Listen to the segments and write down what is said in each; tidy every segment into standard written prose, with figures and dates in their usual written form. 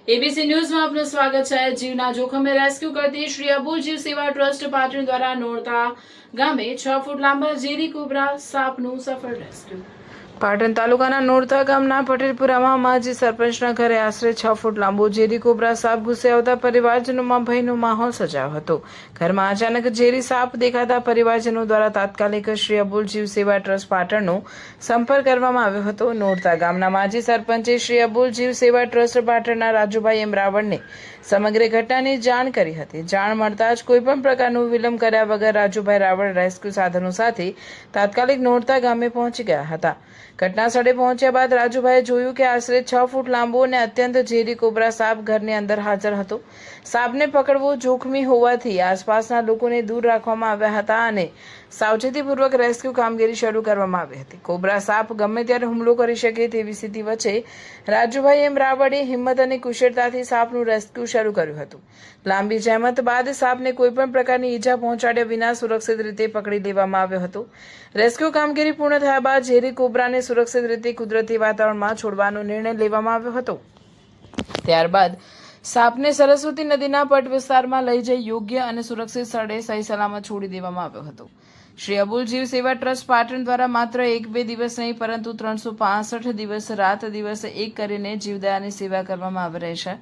ABC ન્યૂઝમાં આપનું સ્વાગત છે। જીવના જોખમે રેસ્ક્યુ કરતી શ્રી અબુલ જીવ સેવા ટ્રસ્ટ પાટણ દ્વારા નોરતા ગામે 6 ફૂટ લાંબા ઝેરી કોબરા સાપનું સફળ રેસ્ક્યુ। પાટણ તાલુકાના નોરતા ગામના પટેલપુરામાં માજી સરપંચના ઘરે આશરે 6 ફૂટ લાંબો ઝેરી કોબરા સાપ ઘૂસી આવતા પરિવારજનોમાં ભયનો માહોલ સર્જાયો હતો। ઘરમાં અચાનક ઝેરી સાપ દેખાતા પરિવારજનો દ્વારા તાત્કાલિક શ્રી અબુલ જીવ સેવા ટ્રસ્ટ પાટણનો સંપર્ક કરવામાં આવ્યો હતો। નોરતા ગામના માજી સરપંચે શ્રી અબુલ જીવ સેવા ટ્રસ્ટ પાટણના રાજુભાઈ એમ રાવળને સમગ્ર ઘટનાની જાણ કરી હતી। જાણ મળતા જ કોઈપણ પ્રકારનો વિલંબ કર્યા વગર રાજુભાઈ રાવળ રેસ્ક્યુ સાધનો સાથે તાત્કાલિક નોરતા ગામે પહોંચી ગયા હતા। ઘટના સ્થળે પહોંચ્યા બાદ રાજુભાઈએ જોયું કે આશરે 6 ફૂટ લાંબો અને અત્યંત ઝેરી કોબરા સાપ ઘરની અંદર હાજર હતો। સાપને પકડવો જોખમી હોવાથી આસપાસના લોકોને દૂર રાખવામાં આવ્યા હતા અને સાવચેતીપૂર્વક રેસ્ક્યુ કામગીરી શરૂ કરવામાં આવી હતી। કોબરા સાપ ગમે ત્યારે હુમલો કરી શકે તેવી સ્થિતિ વચ્ચે રાજુભાઈ એમ રાવળે હિંમત અને કુશળતાથી સાપનું રેસ્ક્યુ શરૂ કર્યું હતું। લાંબી જહેમત બાદ સાપને કોઈપણ પ્રકારની ઈજા પહોંચાડ્યા વિના સુરક્ષિત રીતે પકડી લેવામાં આવ્યો હતો। રેસ્ક્યુ કામગીરી પૂર્ણ થયા બાદ ઝેરી કોબરાને સુરક્ષિત રીતે કુદરતી વાતાવરણમાં છોડવાનો નિર્ણય લેવામાં આવ્યો હતો। ત્યારબાદ સાપને સરસ્વતી નદીના પટ વિસ્તારમાં લઈ જઈ યોગ્ય અને સુરક્ષિત સ્થળે સહી સલામત છોડી દેવામાં આવ્યો હતો। શ્રી અબુલ જીવ સેવા ટ્રસ્ટ પાટણ દ્વારા માત્ર 1-2 દિવસ નહીં પરંતુ 365 દિવસ રાત દિવસ એક કરીને જીવદયાની સેવા કરવામાં આવી રહી છે।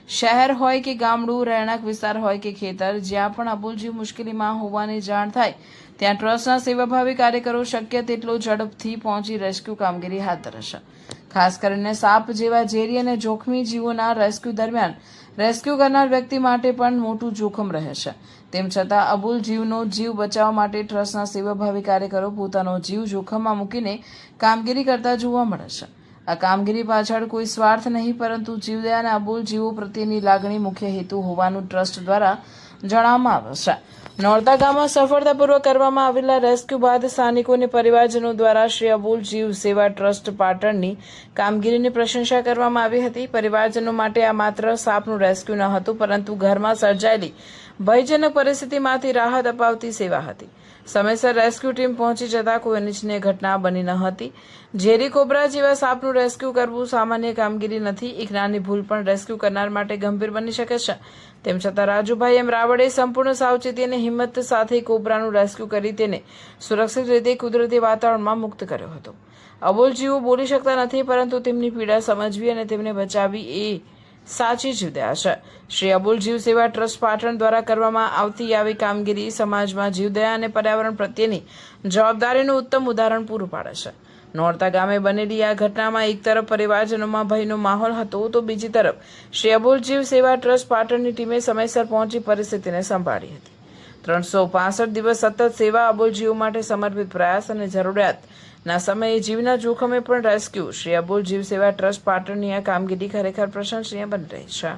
શહેર હોય કે ગામડું, રહેણાંક વિસ્તાર હોય કે ખેતર, જ્યાં પણ અબુલ જીવ મુશ્કેલીમાં હોવાની જાણ થાય ત્યાં ટ્રસ્ટના સેવાભાવી કાર્યકરો શક્ય તેટલો ઝડપથી પહોંચી રેસ્ક્યુ કામગીરી હાથ ધરશે। ખાસ કરીને સાપ જેવા ઝેરી અને જોખમી જીવોના રેસ્ક્યુ દરમિયાન રેસ્ક્યુ કરનાર વ્યક્તિ માટે પણ મોટું જોખમ રહે છે। તેમ છતાં અબુલ જીવનો જીવ બચાવવા માટે ટ્રસ્ટના સેવાભાવી કાર્યકરો પોતાનો જીવ જોખમમાં મૂકીને કામગીરી કરતા જોવા મળે છે। આ કામગીરી પાછળ કોઈ સ્વાર્થ નહીં પરંતુ જીવદયા અને અબુલ જીવો પ્રત્યેની લાગણી મુખ્ય હેતુ હોવાનું ટ્રસ્ટ દ્વારા જણાવવામાં આવે છે। નોરતા ગામમાં સફળતાપૂર્વક કરવામાં આવેલા રેસ્ક્યુ બાદ સ્થાનિકો અને પરિવારજનો દ્વારા શ્રી અબુલ જીવ સેવા ટ્રસ્ટ પાટણની કામગીરીની પ્રશંસા કરવામાં આવી હતી। પરિવારજનો માટે આ માત્ર સાપનું રેસ્ક્યુ ન હતું પરંતુ ઘરમાં સર્જાયેલી ભયજનક પરિસ્થિતિમાંથી રાહત અપાવતી સેવા હતી। સમયસર રેસ્ક્યુ ટીમ પહોંચી જતા કોઈ અનિચ્છનીય ઘટના બની ન હતી। ઝેરી કોબરા જેવા સાપનું રેસ્ક્યુ કરવું સામાન્ય કામગીરી નથી। એક નાની ભૂલ પણ રેસ્ક્યુ કરનાર માટે ગંભીર બની શકે છે। તેમ છતાં રાજુભાઈ એમ રાવળે સંપૂર્ણ સાવચેતી અને હિંમત સાથે કોબરાનું રેસ્ક્યુ કરી તેને સુરક્ષિત રીતે કુદરતી વાતાવરણમાં મુક્ત કર્યો હતો। અબુલ જીવો બોલી શકતા નથી પરંતુ તેમની પીડા સમજવી અને તેમને બચાવવી એ સાચી જીવદયા છે। શ્રી અબુલ જીવ સેવા ટ્રસ્ટ પાટણ દ્વારા કરવામાં આવતી આવી કામગીરી સમાજમાં જીવદયા અને પર્યાવરણ પ્રત્યેની જવાબદારીનું ઉત્તમ ઉદાહરણ પૂરું પાડે છે। નોરતા ગામે બનેલી આ ઘટનામાં એક તરફ પરિવારજનોમાં ભયનો માહોલ હતો તો બીજી તરફ શ્રી અબુલ જીવ સેવા ટ્રસ્ટ પાટણની ટીમે સમયસર પહોંચી પરિસ્થિતિને સંભાળી હતી। 365 દિવસ સતત સેવા અબુલ જીવો માટે સમર્પિત પ્રયાસ અને જરૂરિયાતના સમયે જીવના જોખમે પણ રેસ્ક્યુ શ્રી અબુલ જીવ સેવા ટ્રસ્ટ પાટણની આ કામગીરી ખરેખર પ્રશંસનીય બની રહી છે।